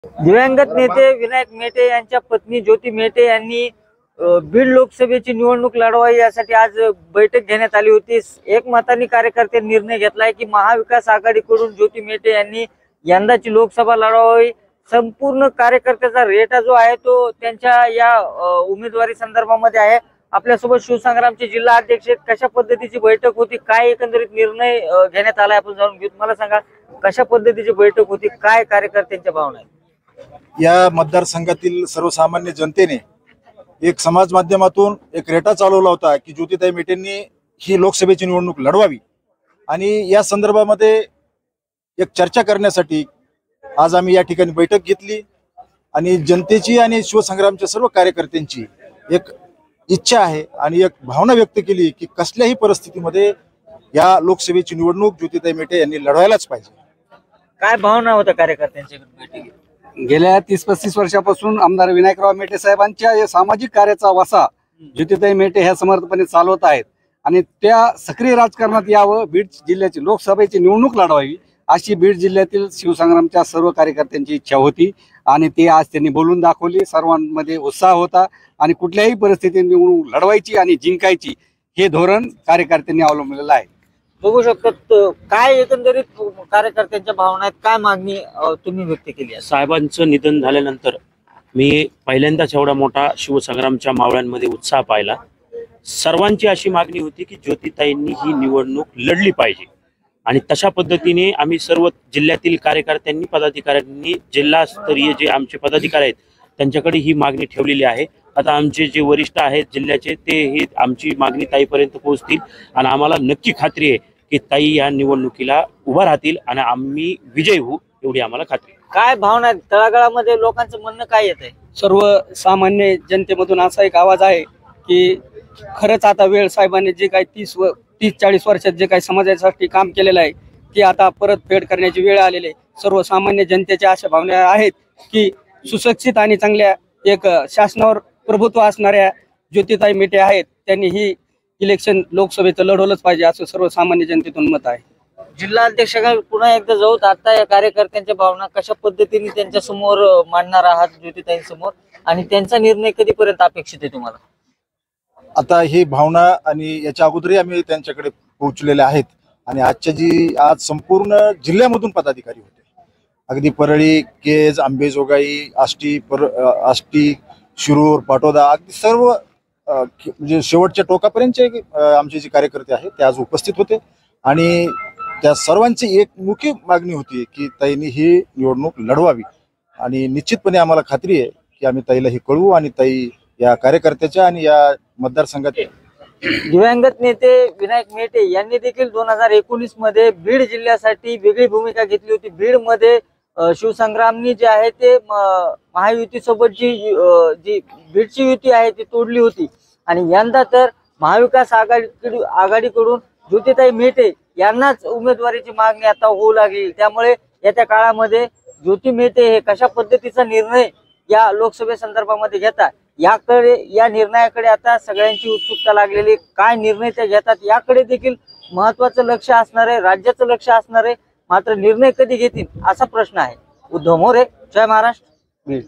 दिवंगत नेते विनायक मेटे यांच्या पत्नी ज्योती मेटे यांनी बीड लोकसभेची निवडणूक लढवावी यासाठी आज बैठक घेण्यात आली होती। एकमताने कार्यकर्त्यांनी निर्णय घेतलाय की महाविकास आघाडीकडून ज्योती मेटे यांनी यंदाची लोकसभा लढवावी। संपूर्ण कार्यकर्त्याचा रेटा जो आहे तो त्यांच्या या उमेदवारी संदर्भामध्ये आहे। आपल्यासोबत शिवसंग्रामचे जिल्हा अध्यक्ष कशा पद्धतीची बैठक होती, काय एकंदरीत निर्णय घेण्यात आलाय आपण जाणून घेऊ। मला सांगा कशा पद्धतीची बैठक होती, काय कार्यकर्त्यांच्या भावना आहेत? या मतदारसंघातील सर्वसामान्य जनतेने एक समाज माध्यमातून एक रेटा चालवला होता की ज्योतिताई मेटेंनी ही लोकसभेची निवडणूक लढवावी आणि या संदर्भामध्ये एक चर्चा करण्यासाठी आज आम्ही या ठिकाणी बैठक घेतली आणि जनतेची आणि शिवसंग्रामच्या सर्व कार्यकर्त्यांची एक इच्छा आहे आणि एक भावना व्यक्त केली की कसल्याही परिस्थितीमध्ये या लोकसभेची निवडणूक ज्योतिताई मेटे यांनी लढवायलाच पाहिजे। काय भावना होत्या कार्यकर्त्यांच्या बैठकीत? गेल्या 30-35 वर्षापासून आमदार विनायकराव मेटे साहेबांच्या या सामाजिक कार्याचा वसा ज्योतिताई मेटे ह्या समर्थपणे चालवत आहेत आणि त्या सक्रिय राजकारणात यावं, बीड जिल्ह्याची लोकसभेची निवडणूक लढवावी अशी बीड जिल्ह्यातील शिवसंग्रामच्या सर्व कार्यकर्त्यांची इच्छा होती आणि ते आज त्यांनी बोलून दाखवली। सर्वांमध्ये उत्साह होता आणि कुठल्याही परिस्थितीत निवडणूक लढवायची आणि जिंकायची हे धोरण कार्यकर्त्यांनी अवलंबलेलं आहे। बघू शकतात काय एकंदरीत कार्यकर्त्यांच्या भावना आहेत, काय मागणी तुम्ही व्यक्त केली आहे? साहेबांचं निधन झाल्यानंतर मी पहिल्यांदाच एवढा मोठा शिवसंग्रामच्या मावळ्यांमध्ये उत्साह पाहिला। सर्वांची अशी मागणी होती की ज्योतिताईंनी ही निवडणूक लढली पाहिजे आणि तशा पद्धतीने आम्ही सर्व जिल्ह्यातील कार्यकर्त्यांनी, पदाधिकाऱ्यांनी, जिल्हास्तरीय जे आमचे पदाधिकारी आहेत त्यांच्याकडे ही मागणी ठेवलेली आहे। आता आमचे जे वरिष्ठ आहेत जिल्ह्याचे ते ही आमची मागणी ताईपर्यंत पोहोचतील आणि आम्हाला नक्की खात्री आहे की ताई या निवडणुकीला उभा राहतील आणि आम्ही विजयी होऊ एवढी आम्हाला खात्री। काय भावना आहेत तळागाळामध्ये, लोकांचं म्हणणं काय येत आहे? सर्वसामान्य जनतेमधून असा एक आवाज आहे की खरंच आता वेळ, साहेबांनी जे काही 30-40 वर्षात जे काही समाजासाठी काम केलेलं आहे की आता परतफेड करण्याची वेळ आलेली आहे। सर्वसामान्य जनतेच्या अशा भावना आहेत की सुशिक्षित आणि चांगल्या एक शासनावर प्रभुत्व असणाऱ्या ज्योतिताई मेटे आहेत, त्यांनी ही इलेक्शन लोकसभेचं लढवलंच पाहिजे असं सर्वसामान्य जनतेतून मत आहे। जिल्हा अध्यक्षांना पुन्हा एकदा जाऊ, आता या कार्यकर्त्यांच्या भावना कशा पद्धतीने त्यांच्या समोर मांडणार आहात ज्योतिताईंसमोर आणि त्यांचा निर्णय कधीपर्यंत अपेक्षित आहे तुम्हाला? आता ही भावना आणि याच्या अगोदरही आम्ही त्यांच्याकडे पोहोचलेले आहेत आणि आज संपूर्ण जिल्ह्यामधून पदाधिकारी होते, अगदी परळी, केज, आंबेजोगाई, आष्टी, शिरूर, पाटोदा, अगदी सर्व म्हणजे शेवटच्या टोकापर्यंतचे आमचे जे कार्यकर्ते आहेत ते आज उपस्थित होते आणि त्या सर्वांची एक मुख्य मागणी होती की ताईंनी ही निवडणूक लढवावी आणि निश्चितपणे आम्हाला खात्री आहे की आम्ही ताईला हे कळवू आणि ताई या कार्यकर्त्याच्या आणि या मतदारसंघात। दिवंगत नेते विनायक मेटे यांनी देखील 2019 मध्ये बीड जिल्ह्यासाठी वेगळी भूमिका घेतली होती। बीड मध्ये शिवसंग्रामनी जे आहे ते महायुतीसोबत जी बीडची युती आहे ती तोडली होती आणि यंदा तर महाविकास आघाडीकडून ज्योतिताई मेटे यांनाच उमेदवारीची मागणी आता होऊ लागली। त्यामुळे येत्या काळामध्ये ज्योती मेटे हे कशा पद्धतीचा निर्णय या लोकसभे संदर्भामध्ये घेतात या निर्णयाकडे आता सगळ्यांची उत्सुकता लागलेली। काय निर्णय ते घेतात याकडे देखील महत्वाचं लक्ष असणार आहे, राज्याचं लक्ष असणार आहे। मात्र निर्णय कधी घेतील असा प्रश्न आहे। उद्धव मोरे, जय महाराष्ट्र, बीड।